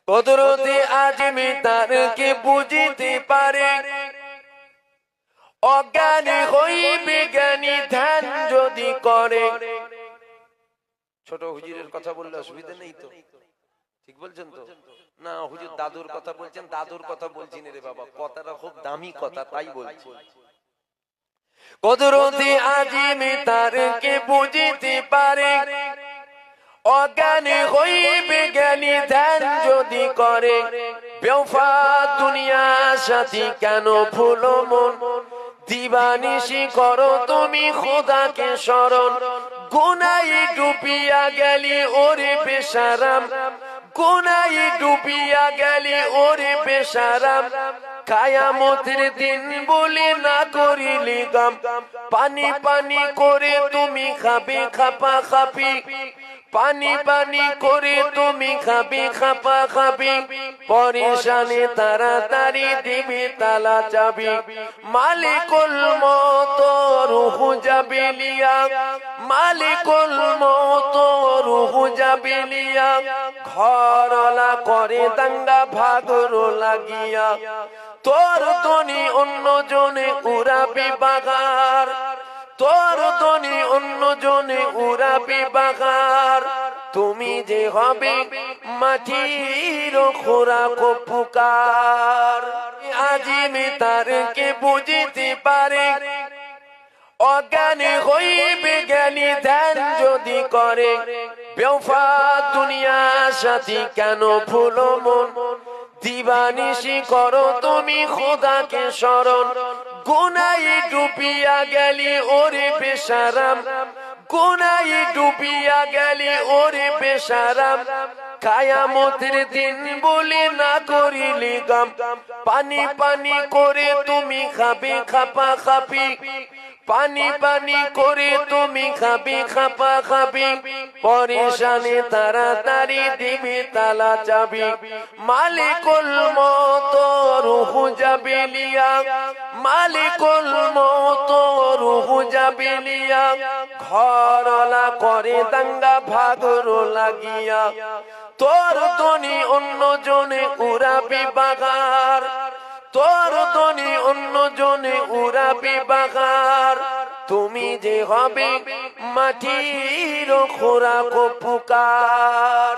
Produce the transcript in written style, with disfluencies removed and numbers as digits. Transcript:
কুদরতে আজিমি তারকে বুঝিতে পারে, অজ্ঞানী হইবে জ্ঞানী ধ্যান যদি করে। ছোট হুজুরের কথা বললে অসুবিধা নেই তো? ঠিক বলছেন তো? না হুজুর দাদুর কথা বলছেন, দাদুর কথা বলছি না রে বাবা, কথাটা খুব দামি কথা তাই বলছি। কুদরতে আজিমি তারকে বুঝিতে পারে, অজ্ঞানী হইবে জ্ঞানী ধ্যান যদি করে। বেওফা দুনিয়া সাথী কেন ভুলো মন, দিবানিশি করো তুমি খোদাকে স্মরণ। গুনাই ডুবিয়া গেলি ওরে বেশারাম, গুনাই ডুবিয়া গেলি ওরে বেশারাম। কায়ামতের দিন বলে না করিলি গাম, পানি পানি করে তুমি খাবে খাপা খাপি, পানি পানি করে তুমি খাবে খাপা খাবি। পরেশানে তাড়াতাড়ি দিবি তালা চাবি, মালিকুল মওত রূহ যাবে লিয়া, মালিকুল মওত রূহ যাবে লিয়া। ঘরওয়ালা করে দাঙ্গা ভাগর লাগিয়া, তোর ধ্বনি অন্য জনে উড়াবে বাগার, তোর ধ্বনি অন্য জনে উড়াবে বাগার। তুমি যে হবে মাটির খোরাক পুকার। আজিমি তারকে বুঝিতে পারে, অজ্ঞানী হইবে জ্ঞানী ধ্যান যদি করে। বেওফা দুনিয়া সাথী কেন ভুলো মন, দিবানিশি করো তুমি খোদাকে স্মরণ। গুনাই ডুবিয়া গেলি ওরে বেশারাম, গুনাই ডুবিয়া গেলি ওরে বেশারাম। কায়ামতের দিন বলে না করিলি গাম, পানি পানি করে তুমি খাবে খাপা খাপি, পানি পানি করে তুমি খাবে খাপা খাবি। পরেশানে তাড়াতাড়ি দিবি তালা চাবি, মালিকুল মওত রূহ যাবে লিয়া, মালিকুল মওত রূহ যাবে লিয়া। ঘরওয়ালা করে দাঙ্গা ভাগর লাগিয়া, তোর ধ্বনি অন্য জনে উড়াবি বাগার, তোর ধ্বনি অন্য জনে উড়াবি বাগার। তুমি যে হবে মাটির খোরাক পুকার।